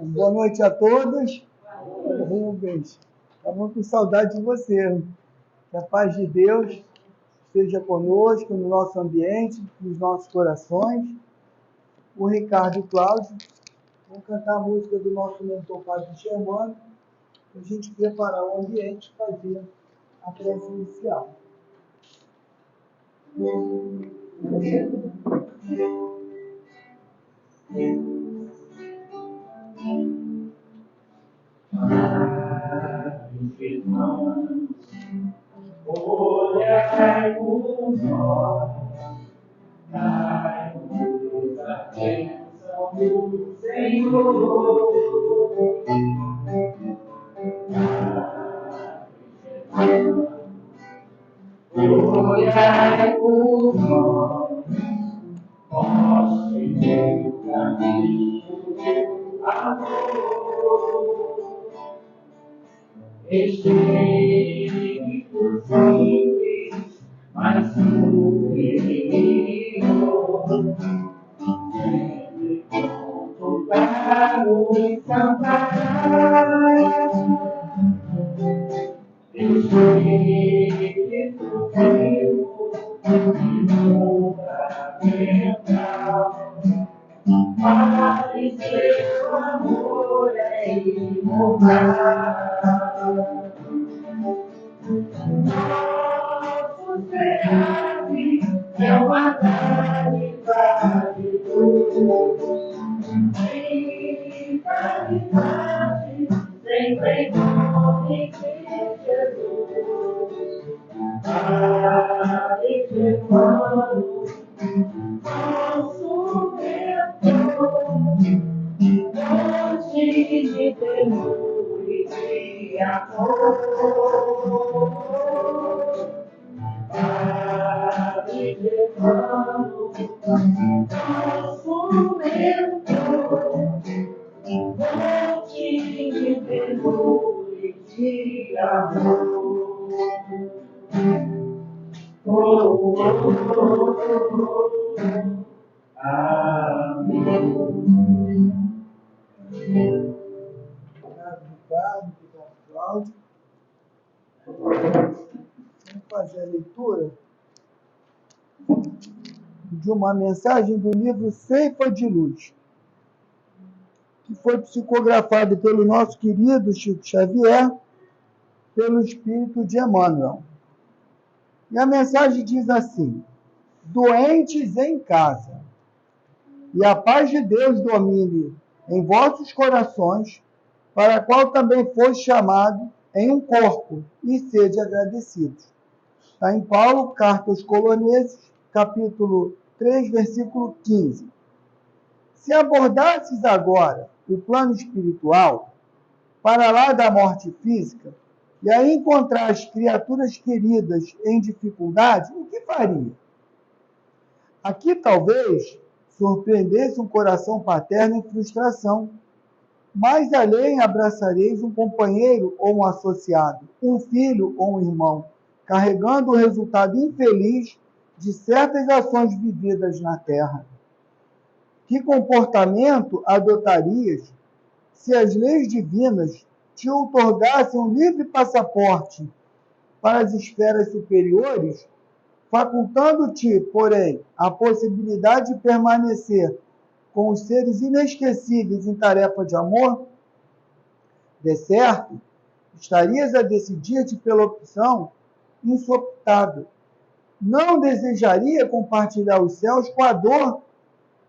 Boa noite a todos. Rubens, estamos com saudade de você. Que a paz de Deus esteja conosco, no nosso ambiente, nos nossos corações. O Ricardo e o Cláudio vão cantar a música do nosso mentor Padre Germano, para a gente preparar o ambiente e fazer a prece inicial. Olhai por nós, dai-nos a bênção do Senhor. Olhai por nós, mostre o caminho do amor. Espírito simples, mas superior, sempre pronto para nos amparar. Espírito vivo, fundamental, Pai, seu amor é imortal. Nosso serve é uma dádiva de Deus, em caridade, sempre corre em Jesus. Padre Germano, nosso mentor, fonte de temor e de amor. Padre Germano, nosso mentor, fonte de temor e de amor. Amém. Obrigado, Ricardo. Obrigado, Cláudio. Vamos fazer a leitura de uma mensagem do livro Ceifa de Luz, que foi psicografado pelo nosso querido Chico Xavier, pelo Espírito de Emmanuel. E a mensagem diz assim: doentes em casa, e a paz de Deus domine em vossos corações, para a qual também foi chamado em um corpo, e sede agradecidos. Está em Paulo, Carta aos Colonenses, capítulo 3, versículo 15. Se abordasses agora o plano espiritual, para lá da morte física, e aí encontrar as criaturas queridas em dificuldade, o que faria? Aqui talvez surpreendesse um coração paterno em frustração. Mais além abraçareis um companheiro ou um associado, um filho ou um irmão, carregando o resultado infeliz de certas ações vividas na terra. Que comportamento adotarias se as leis divinas te outorgassem um livre passaporte para as esferas superiores, facultando-te, porém, a possibilidade de permanecer com os seres inesquecíveis em tarefa de amor? De certo, estarias a decidir-te pela opção insoptável. Não desejaria compartilhar os céus com a dor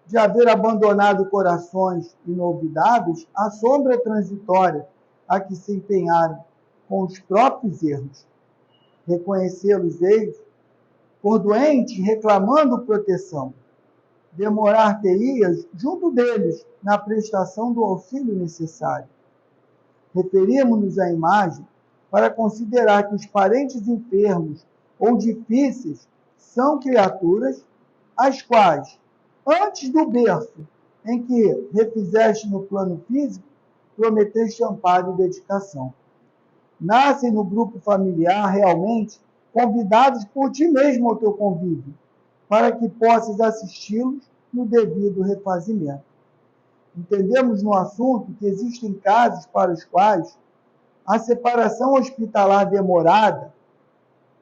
de haver abandonado corações inolvidáveis à sombra transitória a que se empenharam com os próprios erros. Reconhecê-los eles, por doente, reclamando proteção. Demorar-te-ias junto deles na prestação do auxílio necessário. Referimos-nos à imagem para considerar que os parentes enfermos ou difíceis são criaturas as quais, antes do berço em que refizeste no plano físico, prometeste amparo e dedicação. Nascem no grupo familiar realmente convidados por ti mesmo ao teu convívio, para que possas assisti-los no devido refazimento. Entendemos no assunto que existem casos para os quais a separação hospitalar demorada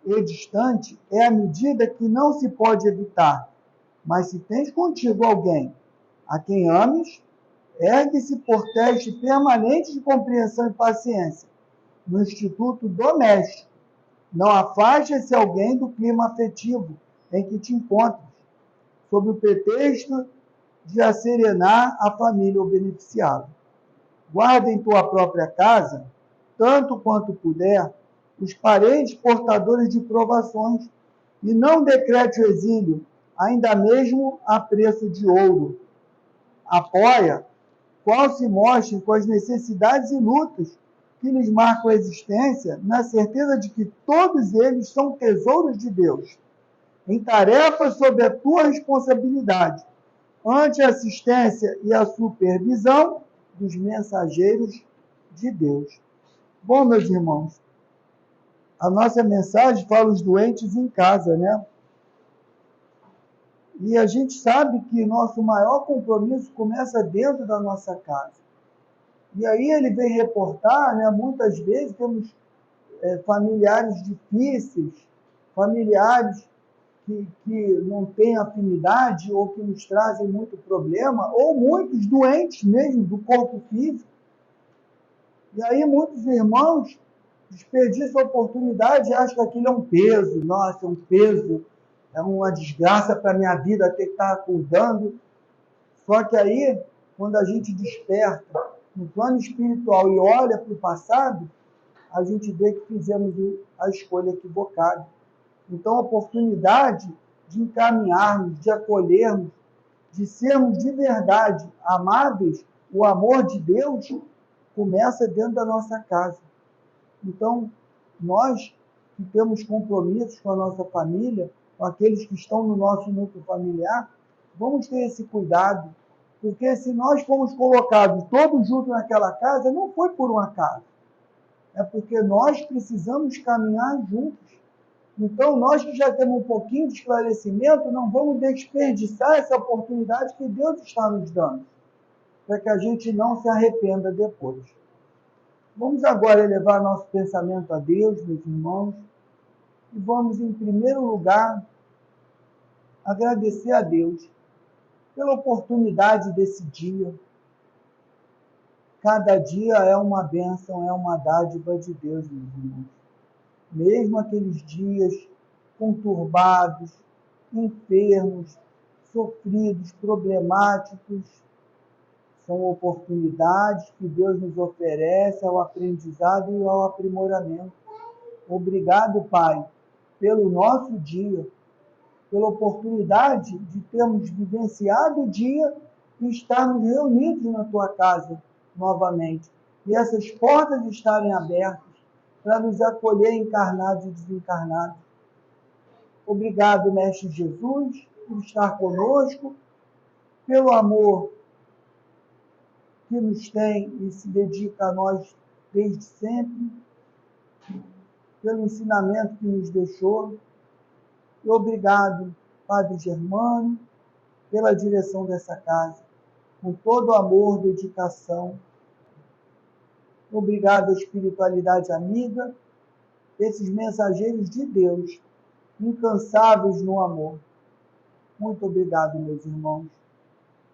e distante é a medida que não se pode evitar. Mas se tens contigo alguém a quem ames, ergue-se por teste permanente de compreensão e paciência no instituto doméstico. Não afaste esse alguém do clima afetivo em que te encontras, sob o pretexto de acerenar a família ou beneficiá-la. Guarda em tua própria casa, tanto quanto puder, os parentes portadores de provações, e não decrete o exílio, ainda mesmo a preço de ouro. Apoia, qual se mostre com as necessidades e lutas que lhes marcam a existência, na certeza de que todos eles são tesouros de Deus, em tarefas sob a tua responsabilidade, ante a assistência e a supervisão dos mensageiros de Deus. Bom, meus irmãos, a nossa mensagem fala os doentes em casa, né? E a gente sabe que nosso maior compromisso começa dentro da nossa casa. E aí ele vem reportar, né? Muitas vezes temos familiares difíceis, familiares que não têm afinidade ou que nos trazem muito problema, ou muitos doentes mesmo do corpo físico. E aí muitos irmãos desperdiçam a oportunidade e acham que aquilo é um peso. Nossa, é um peso, é uma desgraça para a minha vida ter que estar cuidando. Só que aí, quando a gente desperta no plano espiritual e olha para o passado, a gente vê que fizemos a escolha equivocada. Então, a oportunidade de encaminharmos, de acolhermos, de sermos de verdade amáveis, o amor de Deus começa dentro da nossa casa. Então, nós que temos compromissos com a nossa família, com aqueles que estão no nosso núcleo familiar, vamos ter esse cuidado, porque se nós fomos colocados todos juntos naquela casa, não foi por um acaso. É porque nós precisamos caminhar juntos. Então, nós que já temos um pouquinho de esclarecimento, não vamos desperdiçar essa oportunidade que Deus está nos dando, para que a gente não se arrependa depois. Vamos agora elevar nosso pensamento a Deus, meus irmãos, e vamos, em primeiro lugar, agradecer a Deus pela oportunidade desse dia. Cada dia é uma bênção, é uma dádiva de Deus, meus irmãos. Mesmo aqueles dias conturbados, enfermos, sofridos, problemáticos, são oportunidades que Deus nos oferece ao aprendizado e ao aprimoramento. Obrigado, Pai, pelo nosso dia, pela oportunidade de termos vivenciado o dia e estarmos reunidos na Tua casa novamente. E essas portas estarem abertas para nos acolher encarnados e desencarnados. Obrigado, Mestre Jesus, por estar conosco, pelo amor que nos tem e se dedica a nós desde sempre, pelo ensinamento que nos deixou. E obrigado, Padre Germano, pela direção dessa casa, com todo o amor, dedicação. Obrigado à espiritualidade amiga, esses mensageiros de Deus, incansáveis no amor. Muito obrigado, meus irmãos,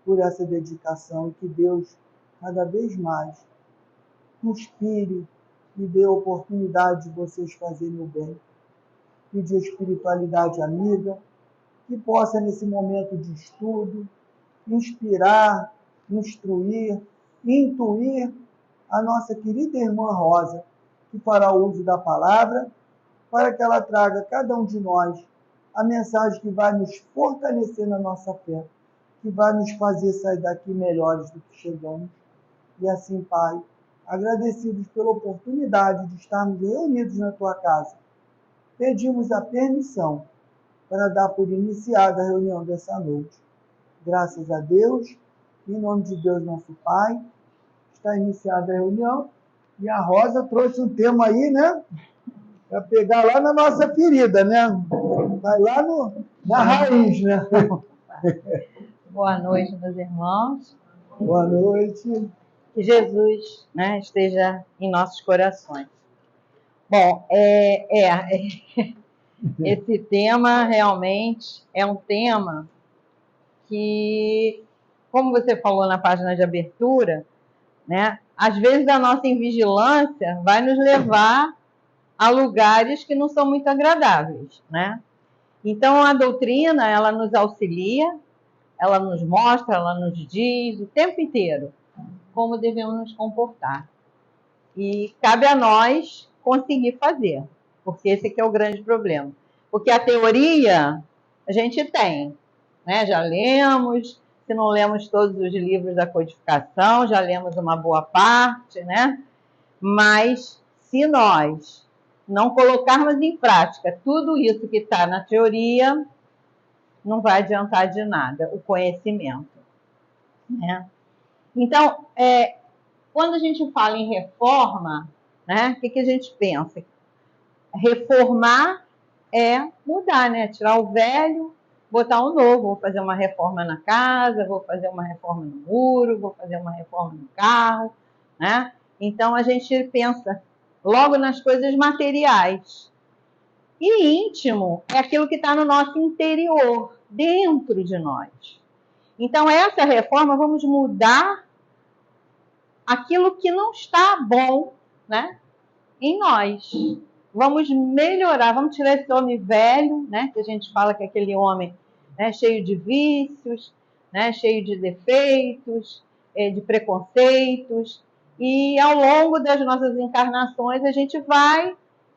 por essa dedicação e que Deus, cada vez mais, inspire e dê a oportunidade de vocês fazerem o bem. Pedir a espiritualidade amiga, que possa, nesse momento de estudo, inspirar, instruir, intuir a nossa querida irmã Rosa, que fará uso da palavra, para que ela traga a cada um de nós a mensagem que vai nos fortalecer na nossa fé, que vai nos fazer sair daqui melhores do que chegamos. E assim, Pai, agradecidos pela oportunidade de estarmos reunidos na Tua casa, pedimos a permissão para dar por iniciada a reunião dessa noite. Graças a Deus, em nome de Deus nosso Pai, está iniciada a reunião, e a Rosa trouxe um tema aí, né? Para pegar lá na nossa ferida, né? Vai lá na raiz, né? Boa noite, meus irmãos. Boa noite. Que Jesus, né, esteja em nossos corações. Bom, esse tema realmente é um tema que, como você falou na página de abertura, né, às vezes a nossa invigilância vai nos levar a lugares que não são muito agradáveis, né? Então, a doutrina, ela nos auxilia, ela nos mostra, ela nos diz o tempo inteiro como devemos nos comportar. E cabe a nós conseguir fazer, porque esse aqui é o grande problema. Porque a teoria a gente tem, né? Já lemos, se não lemos todos os livros da codificação, já lemos uma boa parte, né? Mas se nós não colocarmos em prática tudo isso que está na teoria, não vai adiantar de nada o conhecimento, né? Então, quando a gente fala em reforma, né, o que a gente pensa? Reformar é mudar, né? Tirar o velho, botar o novo. Vou fazer uma reforma na casa, vou fazer uma reforma no muro, vou fazer uma reforma no carro, né? Então, a gente pensa logo nas coisas materiais. E íntimo é aquilo que está no nosso interior, dentro de nós. Então, essa reforma, vamos mudar aquilo que não está bom, né, em nós. Vamos melhorar, vamos tirar esse homem velho, né, que a gente fala que é aquele homem, né, cheio de vícios, né, cheio de defeitos, de preconceitos, e ao longo das nossas encarnações a gente vai,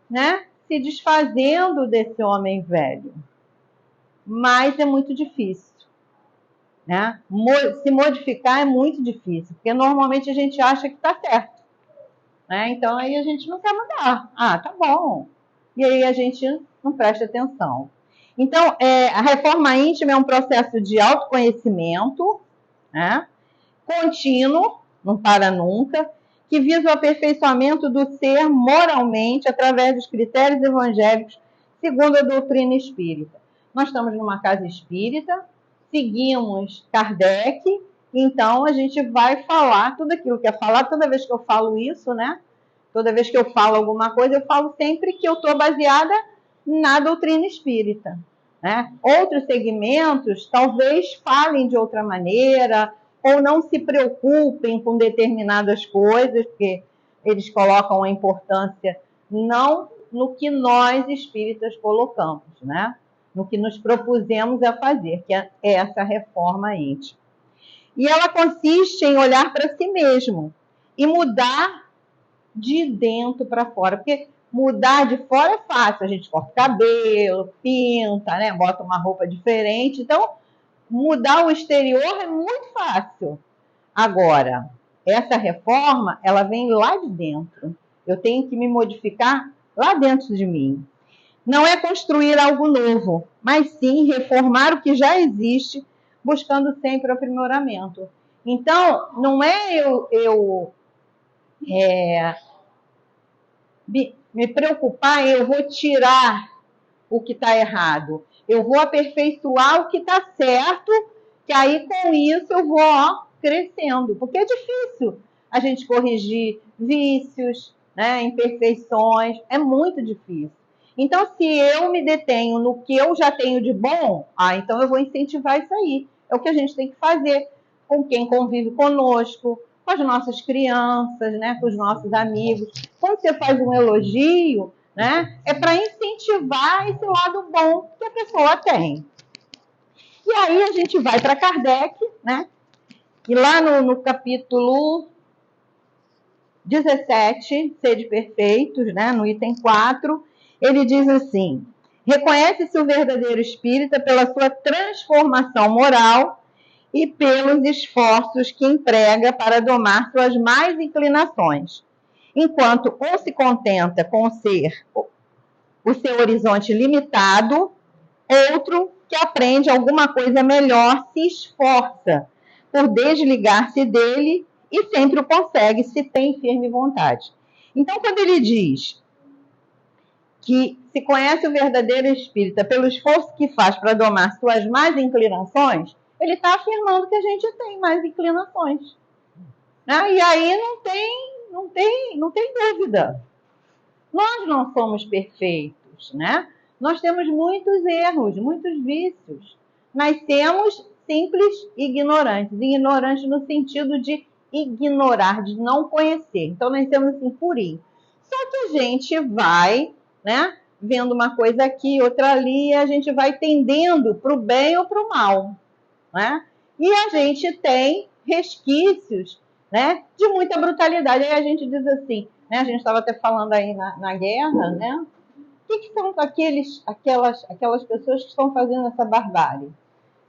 né, se desfazendo desse homem velho. Mas é muito difícil, né? Se modificar é muito difícil, porque normalmente a gente acha que está certo, né? Então aí a gente não quer mudar. Ah, tá bom. E aí a gente não presta atenção. Então, a reforma íntima é um processo de autoconhecimento, né? Contínuo, não para nunca, que visa o aperfeiçoamento do ser moralmente através dos critérios evangélicos segundo a doutrina espírita. Nós estamos numa casa espírita, seguimos Kardec, então a gente vai falar tudo aquilo que é falado. Toda vez que eu falo isso, né? Toda vez que eu falo alguma coisa, eu falo sempre que eu estou baseada na doutrina espírita, né? Outros segmentos talvez falem de outra maneira, ou não se preocupem com determinadas coisas, porque eles colocam a importância não no que nós espíritas colocamos, né? No que nos propusemos a fazer, que é essa reforma íntima. E ela consiste em olhar para si mesmo e mudar de dentro para fora, porque mudar de fora é fácil, a gente corta o cabelo, pinta, né? Bota uma roupa diferente, então mudar o exterior é muito fácil. Agora, essa reforma, ela vem lá de dentro. Eu tenho que me modificar lá dentro de mim. Não é construir algo novo, mas sim reformar o que já existe, buscando sempre o aprimoramento. Então, não é eu me preocupar, eu vou tirar o que está errado. Eu vou aperfeiçoar o que está certo, que aí com isso eu vou crescendo. Porque é difícil a gente corrigir vícios, né, imperfeições, é muito difícil. Então, se eu me detenho no que eu já tenho de bom, então eu vou incentivar isso aí. É o que a gente tem que fazer com quem convive conosco, com as nossas crianças, né, com os nossos amigos. Quando você faz um elogio, né, é para incentivar esse lado bom que a pessoa tem. E aí a gente vai para Kardec, né, e lá no capítulo 17, Sede Perfeitos, né, no item 4, ele diz assim: reconhece-se o verdadeiro espírita pela sua transformação moral e pelos esforços que emprega para domar suas más inclinações, enquanto um se contenta com ser o seu horizonte limitado, outro que aprende alguma coisa melhor se esforça por desligar-se dele e sempre o consegue se tem firme vontade. Então, quando ele diz que se conhece o verdadeiro espírita pelo esforço que faz para domar suas más inclinações, ele está afirmando que a gente tem mais inclinações. Né? E aí não tem dúvida. Nós não somos perfeitos, né? Nós temos muitos erros, muitos vícios. Nascemos simples ignorantes. Ignorantes no sentido de ignorar, de não conhecer. Então, nascemos assim, purinho. Só que a gente vai, né, vendo uma coisa aqui, outra ali, e a gente vai tendendo para o bem ou para o mal. Né? E a gente tem resquícios, né, de muita brutalidade. Aí a gente diz assim, né, a gente estava até falando aí na guerra, né? O que são aquelas pessoas que estão fazendo essa barbárie?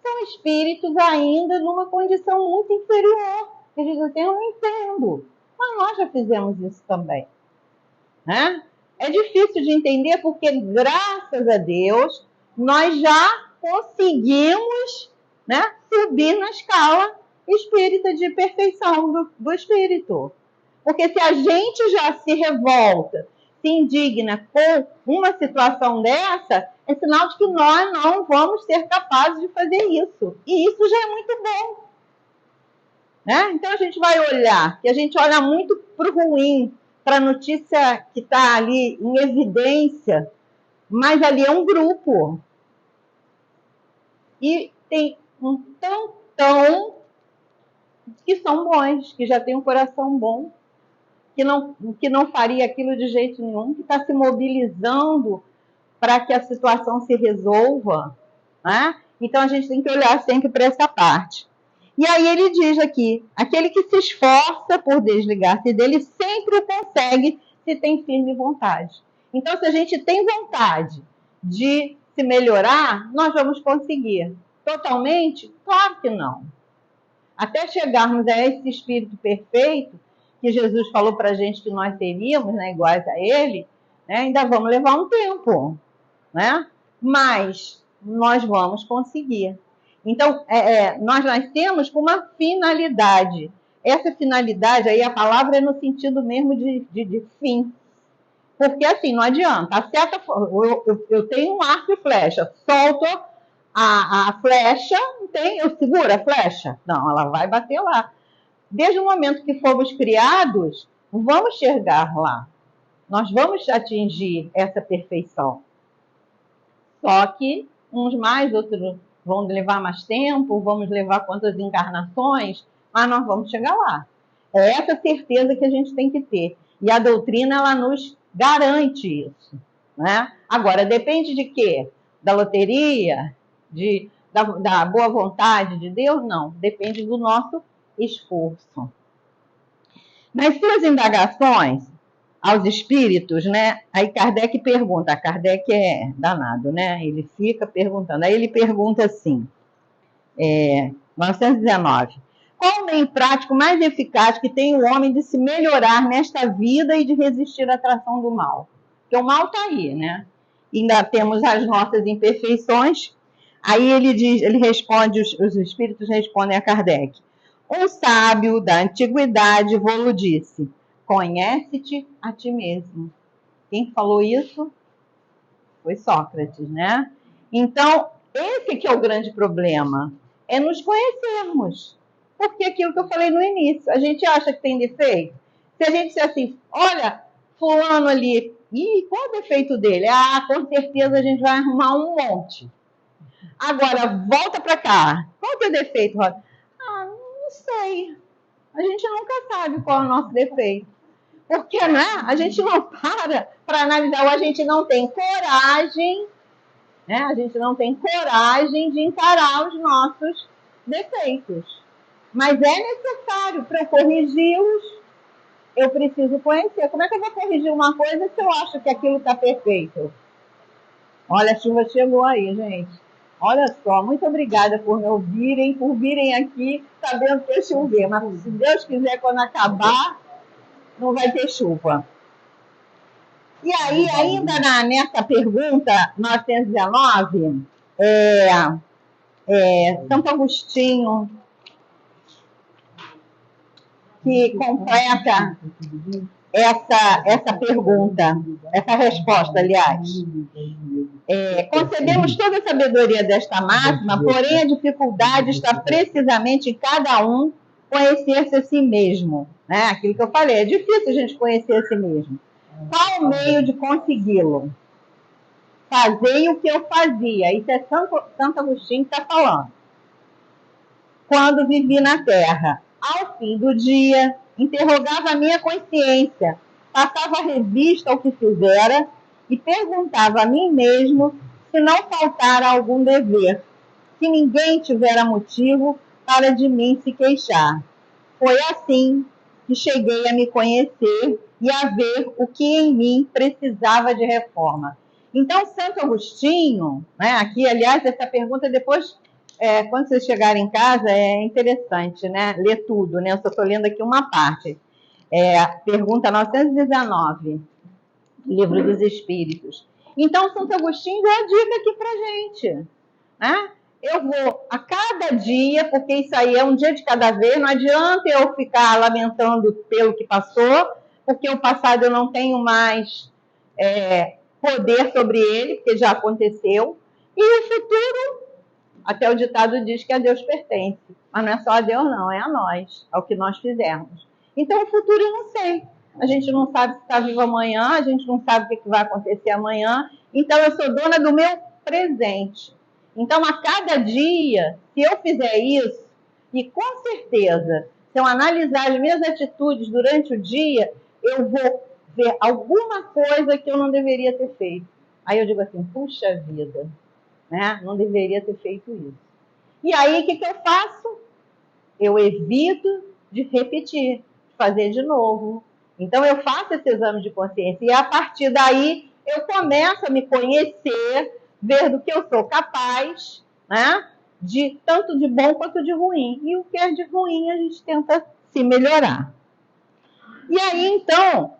São espíritos ainda numa condição muito inferior. Eles dizem assim, eu não entendo. Mas nós já fizemos isso também. Né? É difícil de entender porque, graças a Deus, nós já conseguimos, né, subir na escala espírita de perfeição do espírito. Porque se a gente já se revolta, se indigna com uma situação dessa, é sinal de que nós não vamos ser capazes de fazer isso. E isso já é muito bom. Né? Então a gente vai olhar, e a gente olha muito para o ruim, para a notícia que está ali em evidência, mas ali é um grupo. E tem um tantão que são bons, que já tem um coração bom, que não faria aquilo de jeito nenhum, que está se mobilizando para que a situação se resolva. Né? Então a gente tem que olhar sempre para essa parte. E aí ele diz aqui, aquele que se esforça por desligar-se dele sempre o consegue se tem firme vontade. Então, se a gente tem vontade de se melhorar, nós vamos conseguir. Totalmente? Claro que não. Até chegarmos a esse espírito perfeito, que Jesus falou para a gente que nós teríamos, né, iguais a ele, né, ainda vamos levar um tempo. Né? Mas nós vamos conseguir. Então, nós nascemos com uma finalidade. Essa finalidade, aí a palavra é no sentido mesmo de fim. Porque assim, não adianta. Eu tenho um arco e flecha, solto a flecha, eu seguro a flecha? Não, ela vai bater lá. Desde o momento que fomos criados, vamos chegar lá. Nós vamos atingir essa perfeição. Só que uns mais, outros vão levar mais tempo, vamos levar quantas encarnações, mas nós vamos chegar lá. É essa certeza que a gente tem que ter. E a doutrina, ela nos garante isso. Né? Agora, depende de quê? Da loteria? Da boa vontade de Deus? Não. Depende do nosso esforço. Nas suas indagações aos espíritos, né? Aí Kardec pergunta, Kardec é danado, né? Ele fica perguntando. Aí ele pergunta assim, 919, qual o meio prático mais eficaz que tem o homem de se melhorar nesta vida e de resistir à atração do mal? Porque o mal está aí, né? Ainda temos as nossas imperfeições. Aí ele responde, os espíritos respondem a Kardec. Um sábio da antiguidade vô-lo disse, conhece-te a ti mesmo. Quem falou isso? Foi Sócrates, né? Então, esse que é o grande problema, é nos conhecermos. Porque aquilo que eu falei no início, a gente acha que tem defeito. Se a gente disser assim, olha, fulano ali, qual é o defeito dele? Com certeza a gente vai arrumar um monte. Agora, volta para cá. Qual que é o defeito, Rosa? Não sei. A gente nunca sabe qual é o nosso defeito. Porque, né, a gente não para analisar, ou a gente não tem coragem, né? A gente não tem coragem de encarar os nossos defeitos. Mas é necessário para corrigi-los, eu preciso conhecer. Como é que eu vou corrigir uma coisa se eu acho que aquilo está perfeito? Olha, a chuva chegou aí, gente. Olha só, muito obrigada por me ouvirem, por virem aqui sabendo que ia chover. Mas se Deus quiser, quando acabar, não vai ter chuva. E aí, ainda nessa pergunta 919, Santo Agostinho, que completa essa pergunta, essa resposta, aliás. Concebemos toda a sabedoria desta máxima, porém a dificuldade está precisamente em cada um conhecer-se a si mesmo. Né? Aquilo que eu falei, é difícil a gente conhecer a si mesmo. Qual o meio de consegui-lo? Fazei o que eu fazia. Isso é Santo Agostinho que está falando. Quando vivi na Terra, ao fim do dia, interrogava a minha consciência, passava revista ao que fizera e perguntava a mim mesmo se não faltara algum dever, se ninguém tivera motivo para de mim se queixar. Foi assim que cheguei a me conhecer e a ver o que em mim precisava de reforma. Então, Santo Agostinho, né, aqui, aliás, essa pergunta depois, quando vocês chegarem em casa, é interessante, né, ler tudo, né, eu só estou lendo aqui uma parte. Pergunta 919, Livro dos Espíritos. Então, Santo Agostinho deu a dica aqui para a gente, né? Eu vou a cada dia, porque isso aí é um dia de cada vez, não adianta eu ficar lamentando pelo que passou, porque o passado eu não tenho mais poder sobre ele, porque já aconteceu, e o futuro, até o ditado diz que a Deus pertence, mas não é só a Deus não, é a nós, ao que nós fizermos. Então o futuro eu não sei, a gente não sabe se está vivo amanhã, a gente não sabe o que vai acontecer amanhã, então eu sou dona do meu presente. Então, a cada dia, se eu fizer isso, e com certeza, se eu analisar as minhas atitudes durante o dia, eu vou ver alguma coisa que eu não deveria ter feito. Aí eu digo assim, puxa vida, né? Não deveria ter feito isso. E aí, o que eu faço? Eu evito de repetir, de fazer de novo. Então, eu faço esse exame de consciência e, a partir daí, eu começo a me conhecer, ver do que eu sou capaz, né? Tanto de bom quanto de ruim. E o que é de ruim, a gente tenta se melhorar. E aí, então,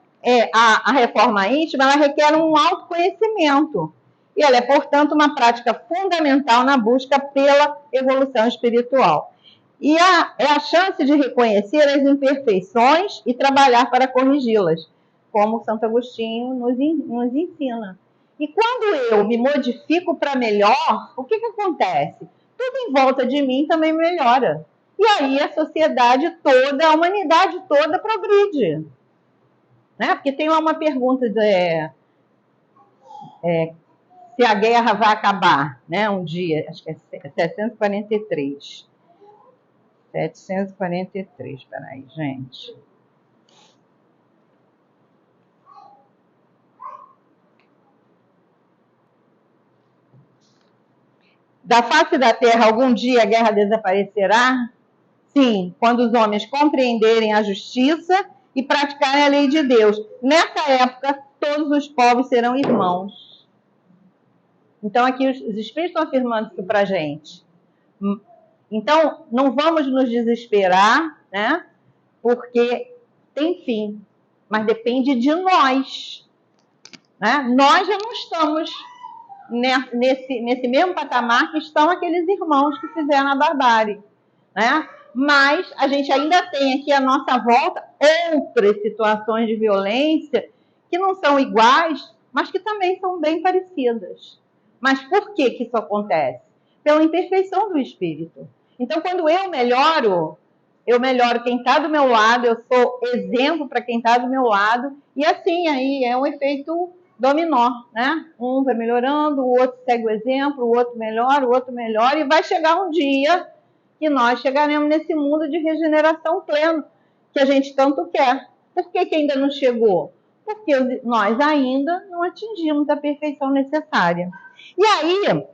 a reforma íntima, ela requer um autoconhecimento. E ela é, portanto, uma prática fundamental na busca pela evolução espiritual. E é a chance de reconhecer as imperfeições e trabalhar para corrigi-las, como Santo Agostinho nos ensina. E quando eu me modifico para melhor, o que acontece? Tudo em volta de mim também melhora. E aí a sociedade toda, a humanidade toda progride. Né? Porque tem lá uma pergunta se a guerra vai acabar, né? Um dia, acho que é 743. 743, peraí, gente. Da face da terra, algum dia a guerra desaparecerá? Sim, quando os homens compreenderem a justiça e praticarem a lei de Deus. Nessa época, todos os povos serão irmãos. Então, aqui os Espíritos estão afirmando isso para a gente. Então, não vamos nos desesperar, né? Porque tem fim, mas depende de nós. Né? Nós já não estamos nesse mesmo patamar que estão aqueles irmãos que fizeram a barbárie. Né? Mas a gente ainda tem aqui à nossa volta outras situações de violência que não são iguais, mas que também são bem parecidas. Mas por que isso acontece? Pela imperfeição do espírito. Então, quando eu melhoro quem está do meu lado, eu sou exemplo para quem está do meu lado, e assim aí é um efeito dominó, né? Um vai melhorando, o outro segue o exemplo, o outro melhora, e vai chegar um dia que nós chegaremos nesse mundo de regeneração pleno, que a gente tanto quer. Por que ainda não chegou? Porque nós ainda não atingimos a perfeição necessária. E aí,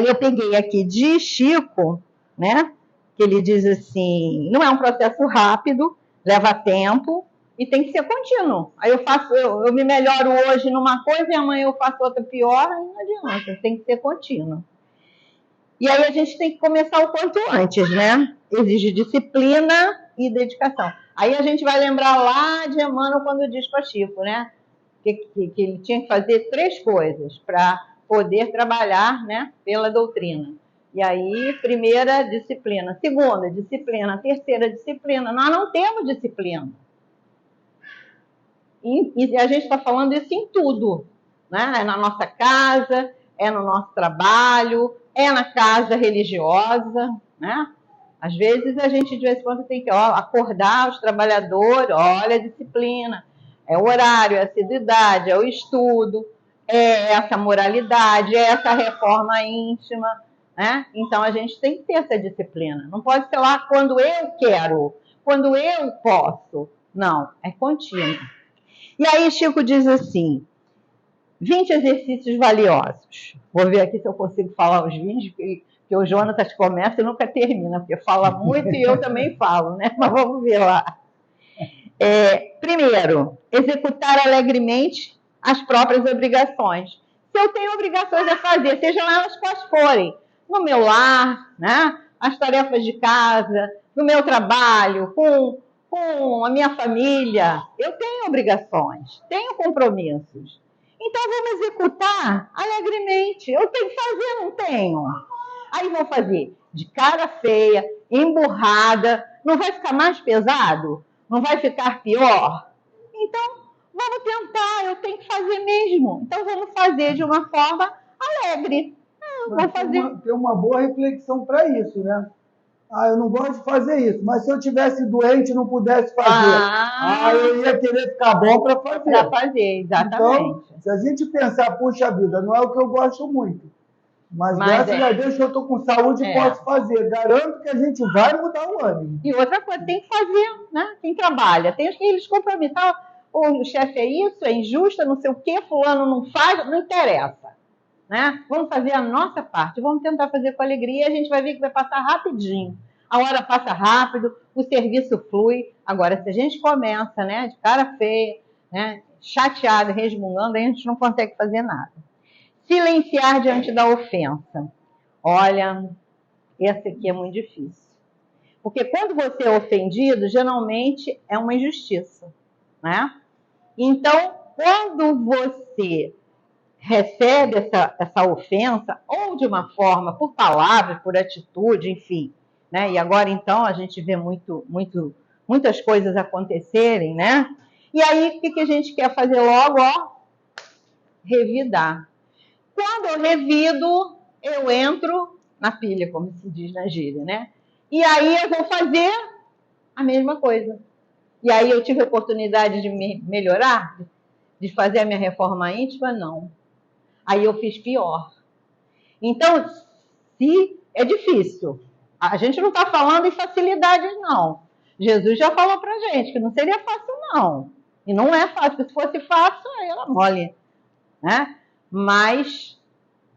eu peguei aqui de Chico, né? Que ele diz assim, não é um processo rápido, leva tempo e tem que ser contínuo. Aí eu me melhoro hoje numa coisa e amanhã eu faço outra pior, aí não adianta, tem que ser contínuo. E aí a gente tem que começar o quanto antes, né? Exige disciplina e dedicação. Aí a gente vai lembrar lá de Emmanuel quando diz para Chico, né? Que ele tinha que fazer 3 coisas para poder trabalhar, né, pela doutrina. E aí, primeira, disciplina. Segunda, disciplina. Terceira, disciplina. Nós não temos disciplina. E a gente está falando isso em tudo. né? É na nossa casa, é no nosso trabalho, é na casa religiosa, né? Às vezes a gente de vez em quando tem que acordar os trabalhadores, olha a disciplina, é o horário, é a assiduidade, é o estudo, é essa moralidade, é essa reforma íntima, né? Então a gente tem que ter essa disciplina. Não pode ser lá quando eu quero, quando eu posso. Não, é contínuo. E aí Chico diz assim, 20 exercícios valiosos. Vou ver aqui se eu consigo falar os 20, que o Jonatas começa e nunca termina, porque fala muito e eu também falo, né? Mas vamos ver lá. Primeiro, executar alegremente as próprias obrigações. Se eu tenho obrigações a fazer, sejam elas quais forem, no meu lar, né? As tarefas de casa, no meu trabalho, com a minha família, eu tenho obrigações, tenho compromissos. Então, vamos executar alegremente. Eu tenho que fazer, não tenho. Aí vou fazer de cara feia, emburrada, não vai ficar mais pesado? Não vai ficar pior? Então, vamos tentar, eu tenho que fazer mesmo. Então, vamos fazer de uma forma alegre. Vou fazer. Tem uma boa reflexão para isso, né? Eu não gosto de fazer isso, mas se eu tivesse doente e não pudesse fazer, eu ia querer ficar bom para fazer. Para fazer, exatamente. Então, se a gente pensar, puxa vida, não é o que eu gosto muito, mas graças a Deus que eu estou com saúde e posso fazer. Garanto que a gente vai mudar o ânimo. E outra coisa, tem que fazer, né? Quem trabalha, tem aqueles compromissos. O chefe é isso, é injusto, não sei o quê, fulano não faz, não interessa. Né? Vamos fazer a nossa parte, vamos tentar fazer com alegria, a gente vai ver que vai passar rapidinho. A hora passa rápido, o serviço flui. Agora, se a gente começa, né, de cara feia, né, chateado, resmungando, a gente não consegue fazer nada. Silenciar diante da ofensa. Olha, esse aqui é muito difícil. Porque quando você é ofendido, geralmente é uma injustiça, né? Então, quando você recebe essa ofensa, ou de uma forma, por palavras, por atitude, enfim, né? E agora, então, a gente vê muitas coisas acontecerem, né? E aí, o que a gente quer fazer logo? Revidar. Quando eu revido, eu entro na pilha, como se diz na gíria, né? E aí eu vou fazer a mesma coisa. E aí eu tive a oportunidade de me melhorar, de fazer a minha reforma íntima? Não. Aí eu fiz pior. Então, se é difícil, a gente não está falando em facilidades, não. Jesus já falou para a gente que não seria fácil, não. E não é fácil, porque se fosse fácil, aí era mole, né? Mas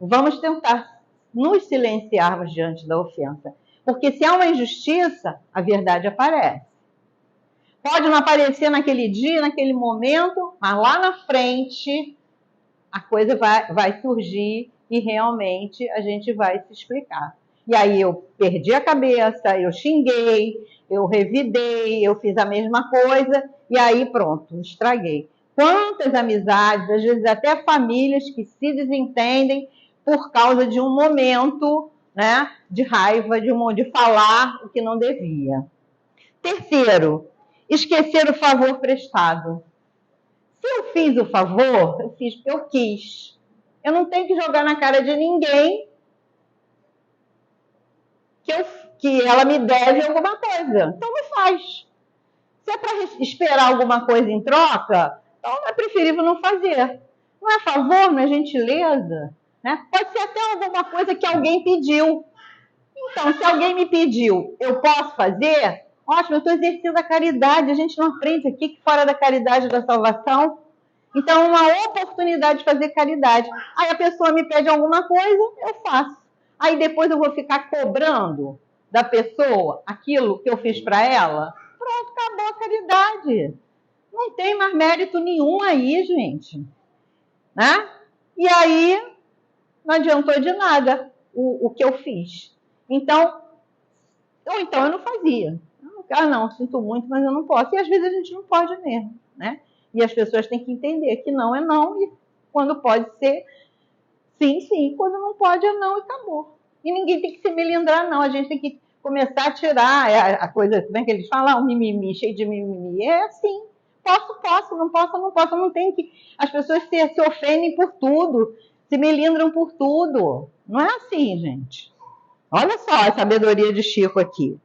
vamos tentar nos silenciarmos diante da ofensa. Porque se há uma injustiça, a verdade aparece. Pode não aparecer naquele dia, naquele momento, mas lá na frente a coisa vai surgir e realmente a gente vai se explicar. E aí eu perdi a cabeça, eu xinguei, eu revidei, eu fiz a mesma coisa e aí pronto, estraguei. Quantas amizades, às vezes até famílias que se desentendem por causa de um momento, né, de raiva, de falar o que não devia. Terceiro, esquecer o favor prestado. Se eu fiz o favor, eu fiz porque eu quis. Eu não tenho que jogar na cara de ninguém que ela me deve alguma coisa. Então me faz. Se é para esperar alguma coisa em troca, então é preferível não fazer. Não é favor, não é gentileza. Né? Pode ser até alguma coisa que alguém pediu. Então, se alguém me pediu, eu posso fazer? Ótimo, eu estou exercendo a caridade. A gente não aprende aqui que fora da caridade da salvação. Então, uma oportunidade de fazer caridade. Aí a pessoa me pede alguma coisa, eu faço. Aí depois eu vou ficar cobrando da pessoa aquilo que eu fiz para ela. Pronto, acabou a caridade. Não tem mais mérito nenhum aí, gente. Né? E aí, não adiantou de nada o que eu fiz. Então, ou então eu não fazia. Não, sinto muito, mas eu não posso. E às vezes a gente não pode mesmo, né? E as pessoas têm que entender que não é não, e quando pode ser, sim, sim. Quando não pode, é não e acabou. E ninguém tem que se melindrar, não. A gente tem que começar a tirar a coisa, como é que eles falam? Um mimimi, cheio de mimimi. É assim. Posso, não posso, não posso. Não tem que... As pessoas se ofendem por tudo, se melindram por tudo. Não é assim, gente. Olha só a sabedoria de Chico aqui.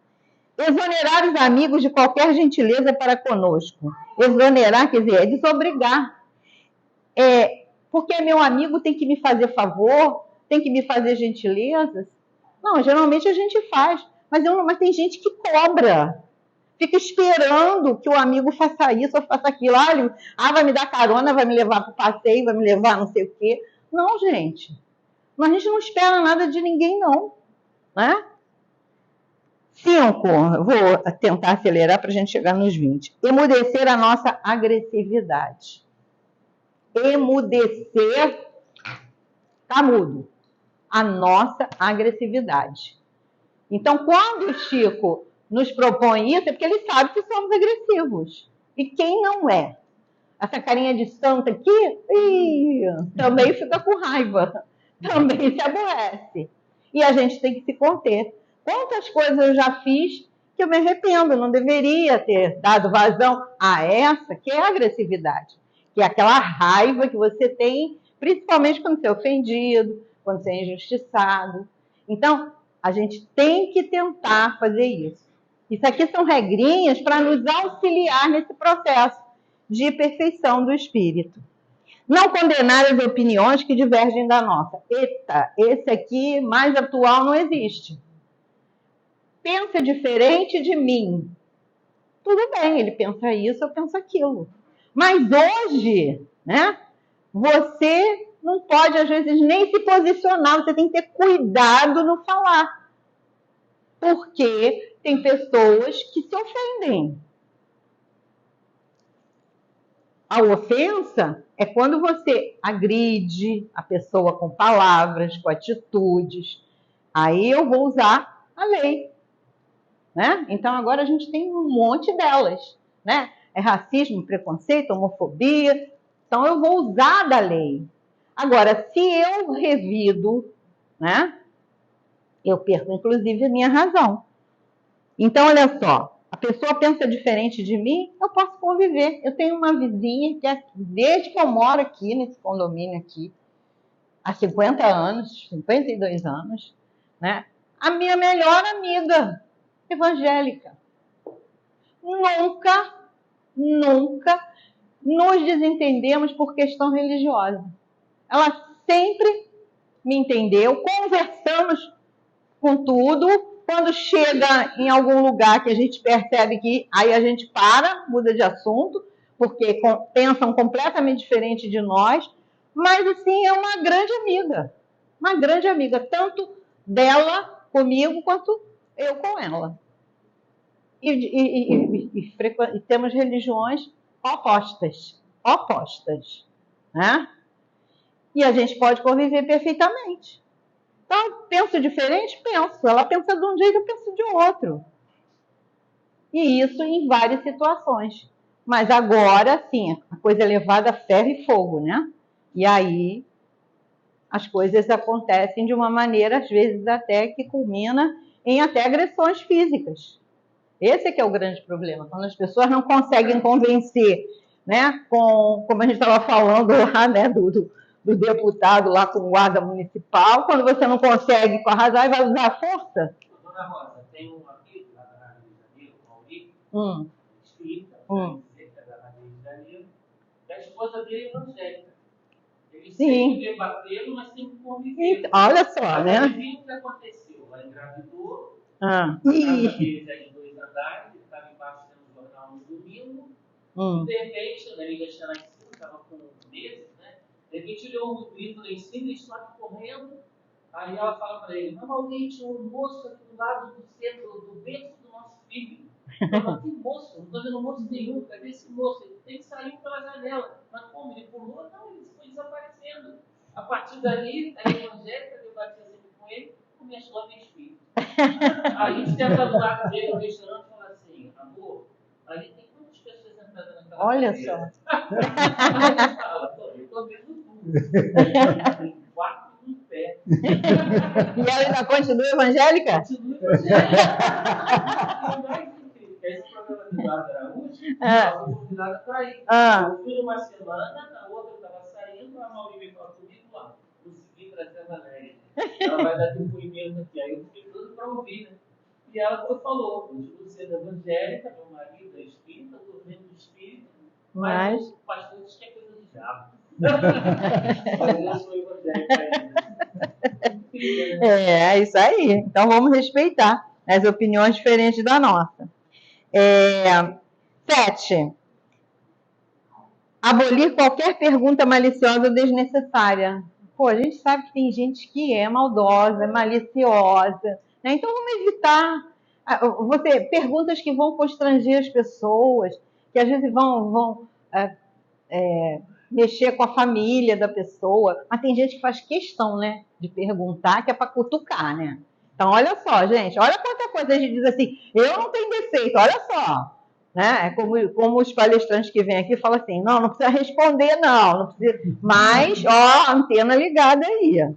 Exonerar os amigos de qualquer gentileza para conosco. Exonerar, quer dizer, é desobrigar. Porque meu amigo tem que me fazer favor, tem que me fazer gentilezas. Não, geralmente a gente faz, mas tem gente que cobra. Fica esperando que o amigo faça isso ou faça aquilo. Vai me dar carona, vai me levar para o passeio, vai me levar não sei o quê. Não, gente. A gente não espera nada de ninguém, não. Né? 5, vou tentar acelerar para a gente chegar nos 20. Emudecer a nossa agressividade. Emudecer, tá mudo, a nossa agressividade. Então, quando o Chico nos propõe isso, é porque ele sabe que somos agressivos. E quem não é? Essa carinha de santo aqui, também fica com raiva, também se aborrece. E a gente tem que se conter. Quantas coisas eu já fiz que eu me arrependo, não deveria ter dado vazão a essa, que é a agressividade, que é aquela raiva que você tem, principalmente quando você é ofendido, quando você é injustiçado. Então, a gente tem que tentar fazer isso. Isso aqui são regrinhas para nos auxiliar nesse processo de perfeição do espírito. Não condenar as opiniões que divergem da nossa. Eita, esse aqui mais atual não existe. Pensa diferente de mim. Tudo bem, ele pensa isso, eu penso aquilo. Mas hoje, né, você não pode, às vezes, nem se posicionar, você tem que ter cuidado no falar. Porque tem pessoas que se ofendem. A ofensa é quando você agride a pessoa com palavras, com atitudes. Aí eu vou usar a lei. Né? Então, agora a gente tem um monte delas. Né? É racismo, preconceito, homofobia. Então, eu vou usar da lei. Agora, se eu revido, né, eu perco, inclusive, a minha razão. Então, olha só. A pessoa pensa diferente de mim, eu posso conviver. Eu tenho uma vizinha que, desde que eu moro aqui, nesse condomínio aqui, há 50 anos, 52 anos, né? A minha melhor amiga, evangélica. Nunca nos desentendemos por questão religiosa. Ela sempre me entendeu, conversamos com tudo. Quando chega em algum lugar que a gente percebe que aí a gente muda de assunto, porque pensam completamente diferente de nós, mas assim, é uma grande amiga, tanto dela comigo quanto eu com ela. E temos religiões opostas, né? E a gente pode conviver perfeitamente. Então, penso diferente? Penso. Ela pensa de um jeito, eu penso de outro. E isso em várias situações. Mas agora, sim, a coisa é levada a ferro e fogo, né? E aí, as coisas acontecem de uma maneira, às vezes, até que culmina em até agressões físicas. Esse é que é o grande problema. Quando as pessoas não conseguem convencer, né? Como a gente estava falando lá, né? Do deputado lá com o guarda municipal, quando você não consegue com a razão e vai usar a força. Dona Rosa, tem um amigo lá da Rádio Rio de Janeiro, o Maurício, espírita, da Rádio Rio de Janeiro, e a esposa dele é evangélica. Eles sempre debateram, mas sempre conviveram. Olha só, né? Adivinha o que aconteceu? Ela engravidou, a casa deles é de 2 andares, ele estava embaixo dentro do jornal no domingo, e de repente, a amiga tinha nascido, estava com meses, de repente ele ouve um grito lá em cima, ele está correndo. Aí ela fala para ele: normalmente um moço aqui do lado do centro, do berço do nosso filho. Ela: que moço? Não estou vendo moço nenhum. Cadê esse moço? Ele tem que sair pela janela. Mas como? Ele pulou? Não, ele foi desaparecendo. A partir dali, a evangélica debatia sempre com ele, começou a ter filho. Aí senta do lado dele no restaurante e fala assim: amor, ali tem quantas pessoas entrando naquela Olha cadeira? só. Ela fala: eu estou vendo tudo. 4 em pé. E ela ainda continua evangélica? Continua evangélica. E o mais incrível, esse programa do Eduardo Araújo, eu fui convidada para ir. Eu fui numa semana, na outra eu estava saindo, a Mauri me falou comigo lá. Consegui trazer ela alegre. Ela vai dar depoimento aqui. Aí eu fiquei tudo para ouvir, né? E ela falou, continua sendo evangélica, meu marido é espírita, eu estou vendo espírita, mas o pastor diz que é coisa do diabo. Mas eu sou evangélica ainda. É isso aí. Então vamos respeitar as opiniões diferentes da nossa. 7. Abolir qualquer pergunta maliciosa ou desnecessária. Pô, a gente sabe que tem gente que é maldosa, maliciosa, né? Então vamos evitar perguntas que vão constranger as pessoas, que às vezes vão mexer com a família da pessoa. Mas tem gente que faz questão, né, de perguntar, que é para cutucar, né? Então, olha só, gente, olha quanta coisa a gente diz assim, eu não tenho defeito, olha só. Né? É como os palestrantes que vêm aqui falam assim, não precisa responder, não precisa, mas, antena ligada aí.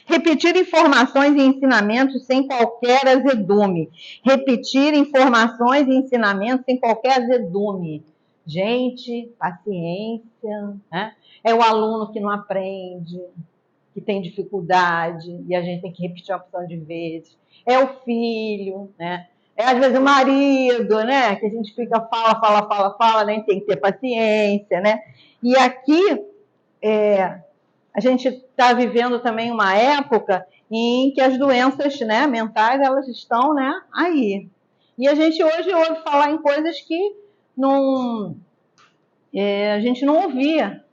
Repetir informações e ensinamentos sem qualquer azedume. Repetir informações e ensinamentos sem qualquer azedume. Gente, paciência, né? É o aluno que não aprende, que tem dificuldade, e a gente tem que repetir uma opção de vezes. É o filho, né? É, às vezes, o marido, né? Que a gente fica, fala, nem tem que ter paciência, né? E aqui, a gente está vivendo também uma época em que as doenças, né, mentais, elas estão, né, aí. E a gente hoje ouve falar em coisas que a gente não ouvia.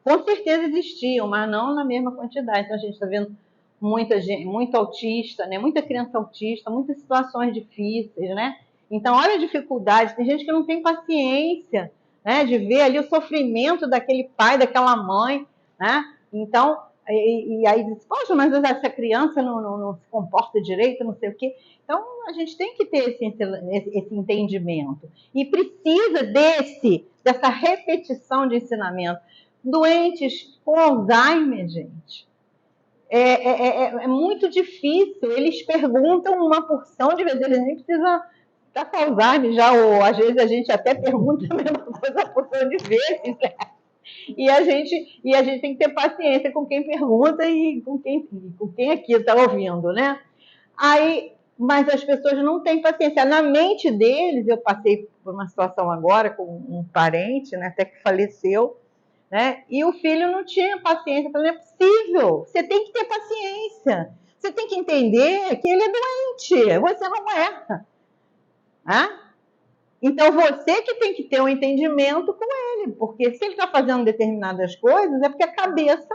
Com certeza existiam, mas não na mesma quantidade. Então, a gente está vendo muita gente, muito autista, né? Muita criança autista, muitas situações difíceis, né? Então, olha a dificuldade. Tem gente que não tem paciência, né, de ver ali o sofrimento daquele pai, daquela mãe, né? Então, e aí diz, poxa, mas essa criança não se comporta direito, não sei o quê. Então, a gente tem que ter esse entendimento. E precisa dessa repetição de ensinamento. Doentes com Alzheimer, gente, é muito difícil. Eles perguntam uma porção de vezes, eles nem precisam estar com Alzheimer já, ou às vezes a gente até pergunta a mesma coisa a porção de vezes, né? E a gente tem que ter paciência com quem pergunta e com quem aqui está ouvindo, né? Mas as pessoas não têm paciência. Na mente deles, eu passei por uma situação agora com um parente, né, até que faleceu, né? E o filho não tinha paciência. Falei, não é possível, você tem que ter paciência. Você tem que entender que ele é doente, você não é. Então, você que tem que ter um entendimento com ele, porque se ele está fazendo determinadas coisas, é porque a cabeça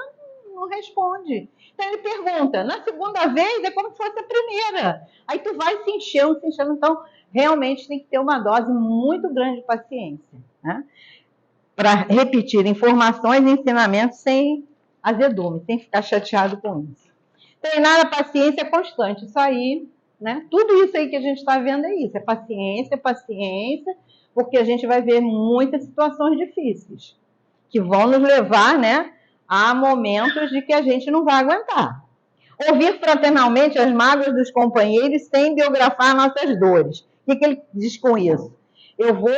não responde. Então, ele pergunta. Na segunda vez, é como se fosse a primeira. Aí, tu vai se enchendo. Então, realmente tem que ter uma dose muito grande de paciência, né? Para repetir informações e ensinamentos sem azedume, sem ficar chateado com isso. Treinar a paciência constante. Isso aí, né? Tudo isso aí que a gente está vendo é isso. É paciência, porque a gente vai ver muitas situações difíceis que vão nos levar, né, a momentos de que a gente não vai aguentar. Ouvir fraternalmente as mágoas dos companheiros sem biografar nossas dores. O que ele diz com isso? Eu vou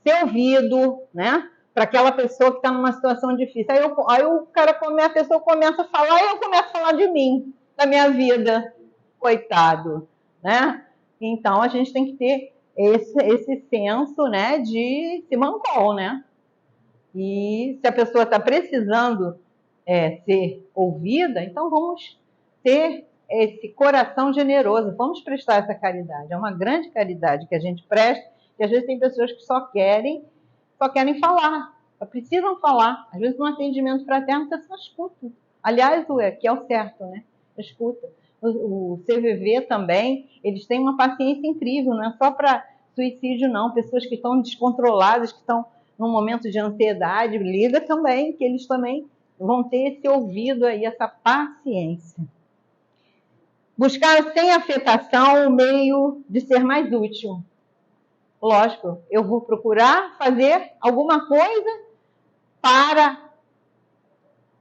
ser ouvido, né, para aquela pessoa que está numa situação difícil. Aí a pessoa começa a falar e eu começo a falar de mim, da minha vida. Coitado, né? Então, a gente tem que ter esse senso, né, de simancol, né? E se a pessoa está precisando ser ouvida, então vamos ter esse coração generoso, vamos prestar essa caridade. É uma grande caridade que a gente presta, e às vezes tem pessoas que só querem falar, só precisam falar. Às vezes, no atendimento fraterno, você só escuta. Aliás, que é o certo, né? Escuta. O CVV também, eles têm uma paciência incrível, não é só para suicídio, não. Pessoas que estão descontroladas, que estão num momento de ansiedade, liga também, que eles também vão ter esse ouvido aí, essa paciência. Buscar sem afetação o meio de ser mais útil. Lógico, eu vou procurar fazer alguma coisa para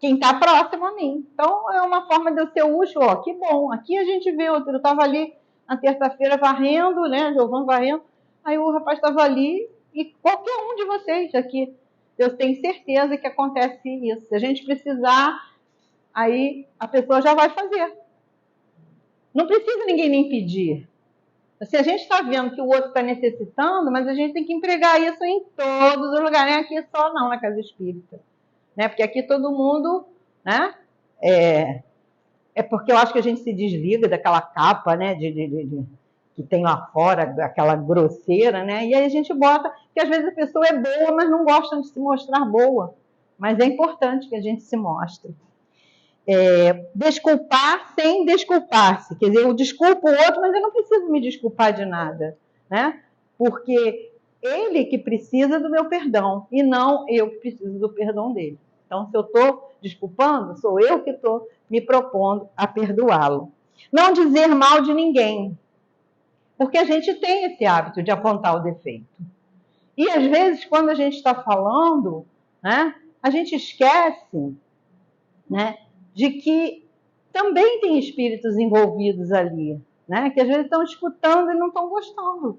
quem está próximo a mim. Então, é uma forma de eu ser útil. Ó, que bom, aqui a gente vê outro. Eu estava ali na terça-feira varrendo, né, Giovana varrendo, Aí o rapaz estava ali e qualquer um de vocês aqui, eu tenho certeza que acontece isso. Se a gente precisar, aí a pessoa já vai fazer. Não precisa ninguém nem pedir. Se a gente está vendo que o outro está necessitando, mas a gente tem que empregar isso em todos os lugares, nem aqui só não, na casa espírita. Né? Porque aqui todo mundo, né? É porque eu acho que a gente se desliga daquela capa, né? Que tem lá fora, aquela grosseira, né? E aí a gente bota que às vezes a pessoa é boa, mas não gosta de se mostrar boa. Mas é importante que a gente se mostre. Desculpar sem desculpar-se. Quer dizer, eu desculpo o outro, mas eu não preciso me desculpar de nada, né? Porque ele que precisa do meu perdão e não eu que preciso do perdão dele. Então, se eu estou desculpando, sou eu que estou me propondo a perdoá-lo. Não dizer mal de ninguém, porque a gente tem esse hábito de apontar o defeito. E, às vezes, quando a gente está falando, né, a gente esquece, né, de que também tem espíritos envolvidos ali, né, que às vezes estão escutando e não estão gostando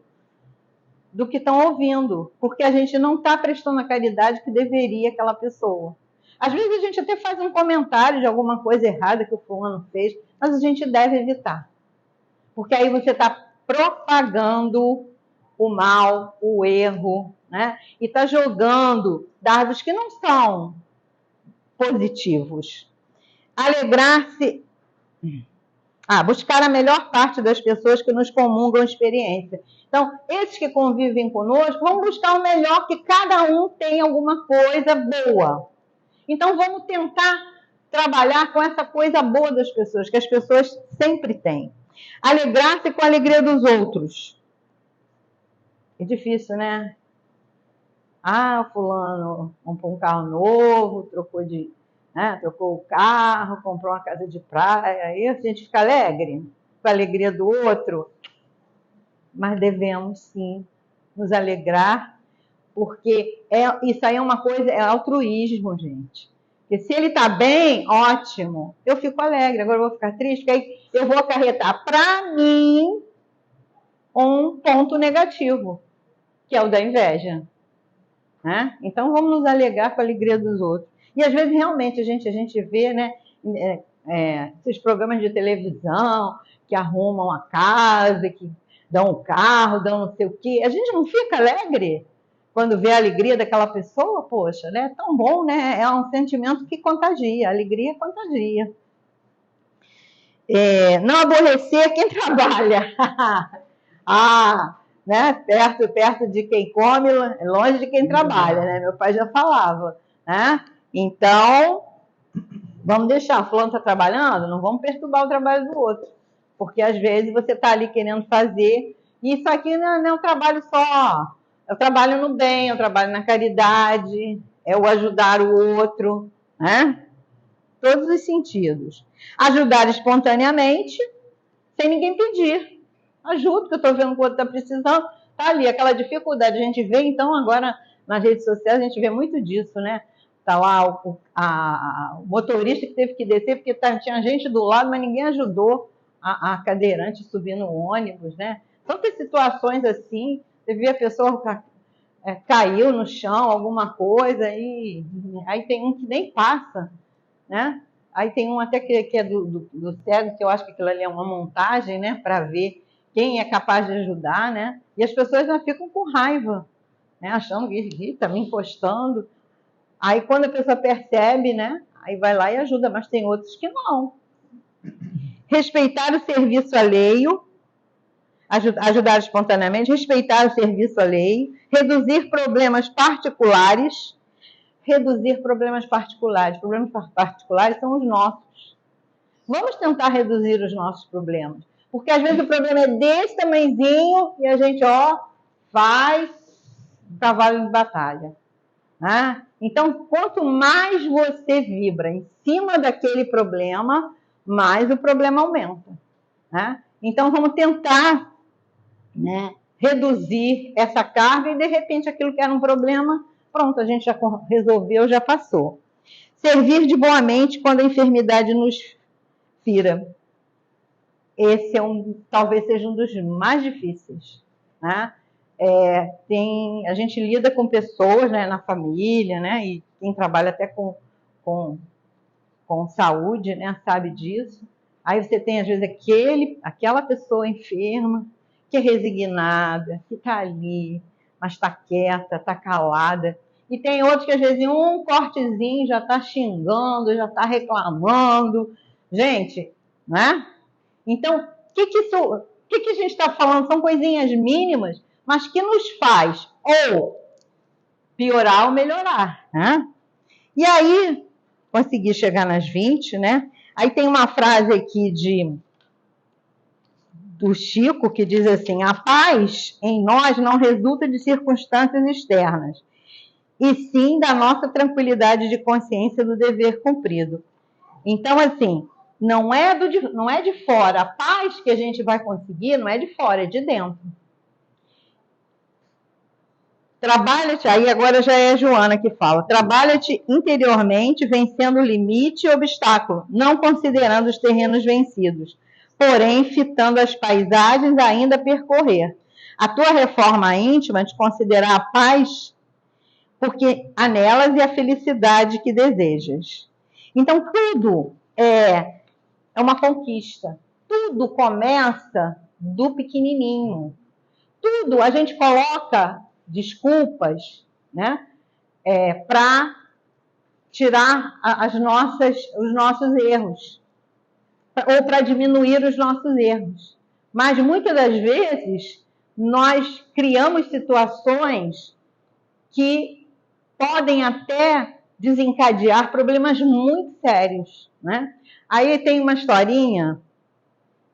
do que estão ouvindo, porque a gente não está prestando a caridade que deveria aquela pessoa. Às vezes a gente até faz um comentário de alguma coisa errada que o fulano fez, mas a gente deve evitar. Porque aí você está propagando o mal, o erro, né? E está jogando dardos que não são positivos. Alegrar-se... buscar a melhor parte das pessoas que nos comungam a experiência. Então, esses que convivem conosco, vão buscar o melhor, que cada um tem alguma coisa boa. Então, vamos tentar trabalhar com essa coisa boa das pessoas, que as pessoas sempre têm. Alegrar-se com a alegria dos outros. É difícil, né? O fulano comprou um carro novo, trocou o carro, comprou uma casa de praia. Aí a gente fica alegre com a alegria do outro. Mas devemos, sim, nos alegrar, porque isso aí é uma coisa, é altruísmo, gente. Porque se ele está bem, ótimo, eu fico alegre. Agora eu vou ficar triste, porque aí eu vou acarretar para mim um ponto negativo, que é o da inveja. Né? Então vamos nos alegrar com a alegria dos outros. E às vezes realmente a gente vê, né, esses programas de televisão que arrumam a casa, que dão o carro, dão não sei o quê. A gente não fica alegre quando vê a alegria daquela pessoa? Poxa, né? É tão bom, né? É um sentimento que contagia, a alegria contagia. Não aborrecer quem trabalha. Né? Perto de quem come, longe de quem trabalha, né? Meu pai já falava, né? Então, vamos deixar, o fulano está trabalhando, não vamos perturbar o trabalho do outro, porque às vezes você está ali querendo fazer, e isso aqui não é um trabalho só, é o trabalho no bem, é o trabalho na caridade, é o ajudar o outro, né? Todos os sentidos. Ajudar espontaneamente, sem ninguém pedir. Ajuda, que eu estou vendo que o outro está precisando. Está ali, aquela dificuldade. A gente vê, então, agora nas redes sociais, a gente vê muito disso, né? Está lá o motorista que teve que descer, porque tinha gente do lado, mas ninguém ajudou a cadeirante subir no ônibus, né? Tantas situações assim, você vê a pessoa caiu no chão, alguma coisa, e aí tem um que nem passa, né? Aí tem um até que é do cego, que eu acho que aquilo ali é uma montagem, né? Para ver quem é capaz de ajudar, né? E as pessoas já ficam com raiva, né? Achando que está me encostando. Aí quando a pessoa percebe, né? Aí vai lá e ajuda, mas tem outros que não. Respeitar o serviço alheio, ajudar espontaneamente, respeitar o serviço alheio, reduzir problemas particulares. Problemas particulares são os nossos. Vamos tentar reduzir os nossos problemas. Porque às vezes o problema é desse tamanhozinho e a gente, faz cavalo de batalha. Né? Então, quanto mais você vibra em cima daquele problema, mais o problema aumenta. Né? Então, vamos tentar, né, reduzir essa carga e, de repente, aquilo que era um problema, pronto, a gente já resolveu, já passou. Servir de boa mente quando a enfermidade nos fira. Esse talvez seja um dos mais difíceis, né? a gente lida com pessoas, né, na família, né, e quem trabalha até com saúde, né, sabe disso. Aí você tem, às vezes, aquela pessoa enferma, que é resignada, que está ali, mas está quieta, está calada. E tem outros que, às vezes, em um cortezinho já está xingando, já está reclamando. Gente, né? Então, o que a gente está falando? São coisinhas mínimas, mas que nos faz ou piorar ou melhorar, né? E aí, consegui chegar nas 20, né? Aí tem uma frase aqui do Chico que diz assim: a paz em nós não resulta de circunstâncias externas, e sim da nossa tranquilidade de consciência do dever cumprido. Então, assim, não é de fora. A paz que a gente vai conseguir não é de fora, é de dentro. Trabalha-te, aí agora já é a Joana que fala, trabalha-te interiormente, vencendo o limite e obstáculo, não considerando os terrenos vencidos, porém fitando as paisagens ainda a percorrer. A tua reforma íntima de considerar a paz, porque há nelas e a felicidade que desejas. Então, tudo é uma conquista. Tudo começa do pequenininho. Tudo a gente coloca desculpas, né, para tirar os nossos erros, ou para diminuir os nossos erros. Mas, muitas das vezes, nós criamos situações que podem até desencadear problemas muito sérios, né? Aí tem uma historinha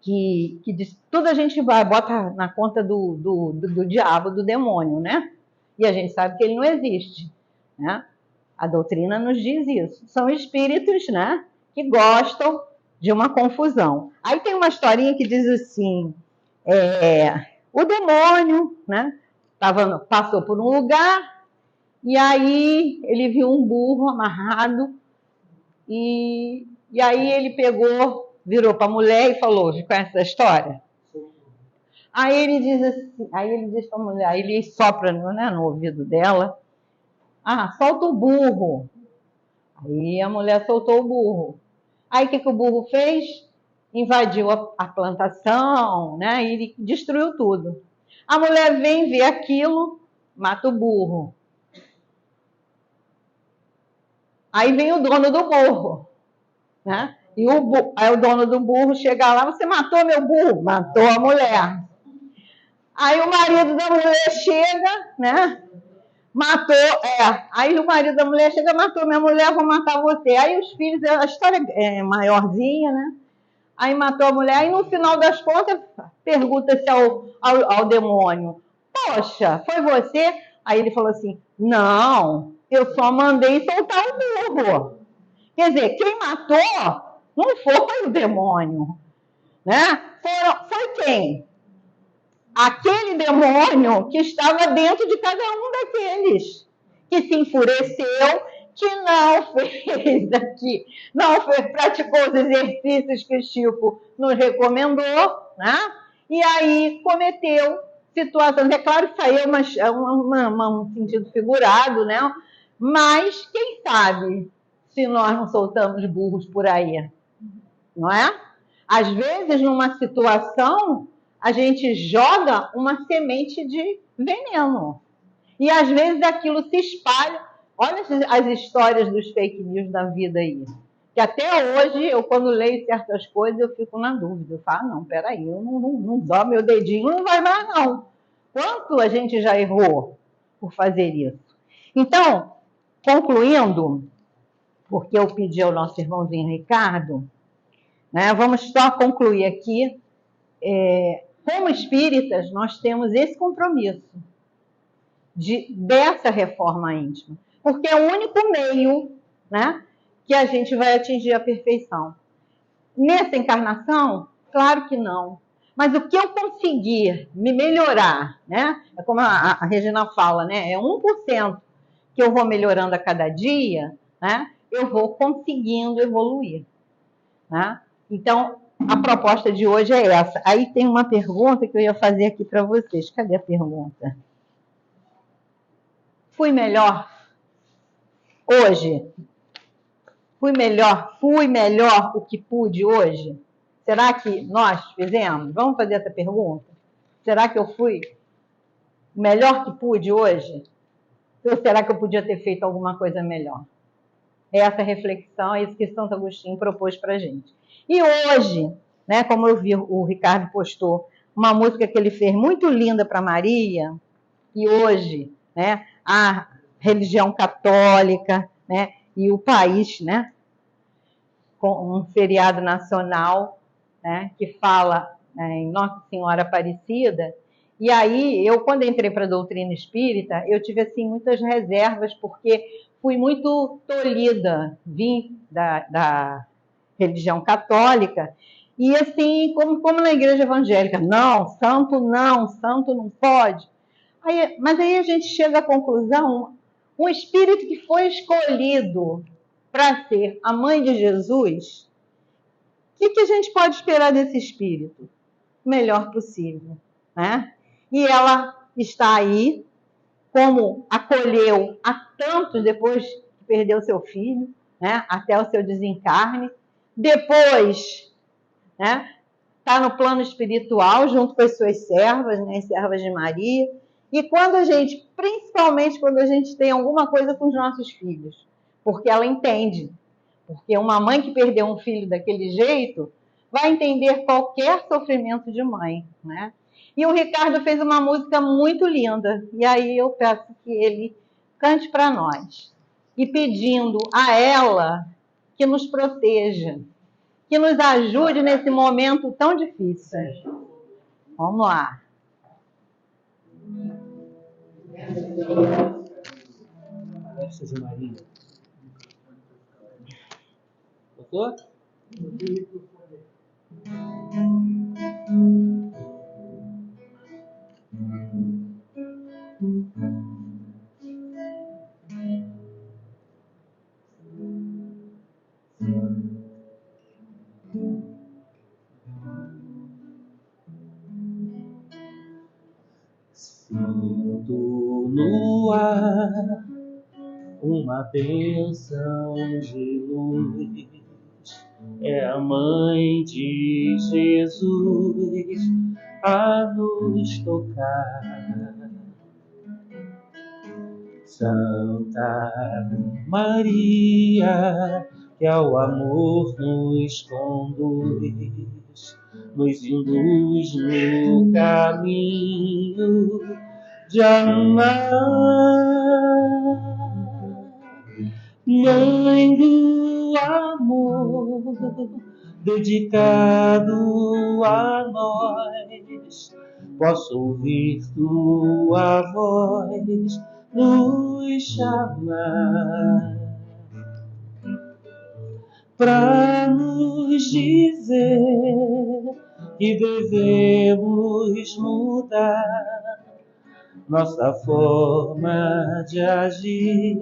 que diz, tudo a gente bota na conta do diabo, do demônio, né? E a gente sabe que ele não existe, né? A doutrina nos diz isso. São espíritos, né, que gostam de uma confusão. Aí tem uma historinha que diz assim, o demônio, né, passou por um lugar, e aí ele viu um burro amarrado, e aí ele virou para a mulher e falou, você conhece essa história? Aí ele diz para a mulher, aí ele sopra, né, no ouvido dela, solta o burro. Aí a mulher soltou o burro. Aí o que o burro fez? Invadiu a plantação, né, e destruiu tudo. A mulher vem ver aquilo, mata o burro. Aí vem o dono do burro, né? E aí o dono do burro chega lá, você matou meu burro? Matou a mulher. Aí o marido da mulher chega, né? Matou, aí o marido da mulher chega, matou minha mulher, vou matar você. Aí os filhos, a história é maiorzinha, né? Aí matou a mulher, aí no final das contas, pergunta-se ao demônio, poxa, foi você? Aí ele falou assim, não, eu só mandei soltar o burro. Quer dizer, quem matou não foi o demônio, né? Foi quem? Aquele demônio que estava dentro de cada um daqueles, que se enfureceu, que não praticou os exercícios que o Chico nos recomendou, né? E aí cometeu situações. É claro que isso aí é um sentido figurado, né? Mas quem sabe se nós não soltamos burros por aí, não é? Às vezes, numa situação, a gente joga uma semente de veneno. E às vezes aquilo se espalha. Olha as histórias dos fake news da vida aí. Que até hoje, quando leio certas coisas, eu fico na dúvida. Eu falo, não, peraí, eu não dou meu dedinho, não vai mais não. Quanto a gente já errou por fazer isso? Então, concluindo, porque eu pedi ao nosso irmãozinho Ricardo, né, vamos só concluir aqui. Como espíritas, nós temos esse compromisso dessa reforma íntima, porque é o único meio, né, que a gente vai atingir a perfeição. Nessa encarnação, claro que não. Mas o que eu conseguir me melhorar, né, é como a Regina fala, né, é 1% que eu vou melhorando a cada dia, né, eu vou conseguindo evoluir, né? Então, a proposta de hoje é essa. Aí tem uma pergunta que eu ia fazer aqui para vocês. Cadê a pergunta? fui melhor hoje? Fui melhor o que pude hoje? Será que nós fizemos? Vamos fazer essa pergunta? Será que eu fui o melhor que pude hoje? Ou será que eu podia ter feito alguma coisa melhor? É essa reflexão, é isso que Santo Agostinho propôs para a gente. E hoje, né, como eu vi, o Ricardo postou uma música que ele fez muito linda para Maria, e hoje, né, a religião católica, né, e o país, né, com um feriado nacional, né, que fala, né, em Nossa Senhora Aparecida. E aí, eu, quando entrei para a doutrina espírita, eu tive, assim, muitas reservas, porque fui muito tolhida, vim da religião católica, e assim, como na igreja evangélica, não, santo não pode. Mas aí a gente chega à conclusão, um espírito que foi escolhido para ser a mãe de Jesus, o que a gente pode esperar desse espírito? O melhor possível, né? E ela está aí, como acolheu a tantos depois que perdeu seu filho, né? Até o seu desencarne. Depois, né? Está no plano espiritual, junto com as suas servas, né? As servas de Maria. E quando a gente, principalmente quando a gente tem alguma coisa com os nossos filhos, porque ela entende. Porque uma mãe que perdeu um filho daquele jeito vai entender qualquer sofrimento de mãe, né? E o Ricardo fez uma música muito linda, e aí eu peço que ele cante para nós, e pedindo a ela que nos proteja, que nos ajude nesse momento tão difícil. Vamos lá. Essa de Maria. Tocou? Sinto no ar uma bênção de luz, é a mãe de Jesus a nos tocar. Santa Maria, que ao amor nos conduz, nos induz no caminho de amar. Mãe do amor, dedicado a nós, posso ouvir tua voz nos chamar para nos dizer que devemos mudar nossa forma de agir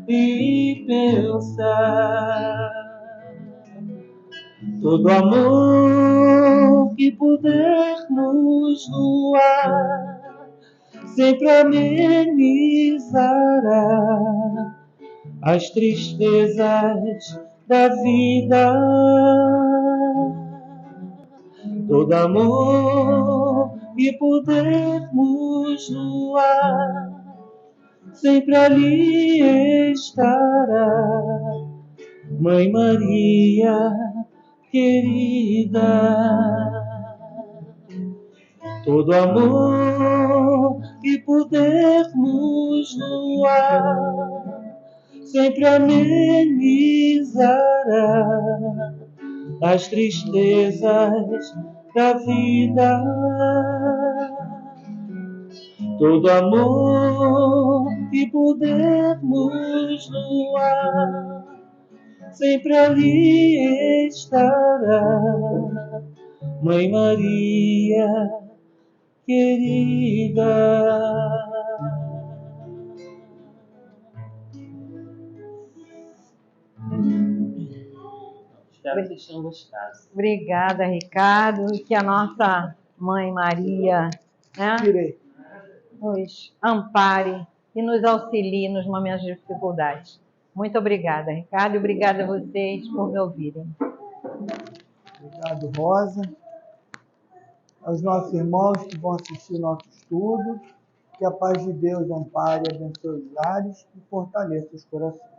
e pensar. Todo amor que pudermos doar sempre amenizará as tristezas da vida. Todo amor que pudermos doar sempre ali estará, Mãe Maria querida. Todo amor que pudermos doar sempre amenizará as tristezas da vida. Todo amor que pudermos doar sempre ali estará, Mãe Maria querida. Espero que vocês tenham gostado. Obrigada, Ricardo. E que a nossa Mãe Maria, né, nos ampare e nos auxilie nos momentos de dificuldade. Muito obrigada, Ricardo, e obrigada a vocês por me ouvirem. Obrigado, Rosa. Aos nossos irmãos que vão assistir nosso estudo, que a paz de Deus ampare e abençoe os lares e fortaleça os corações.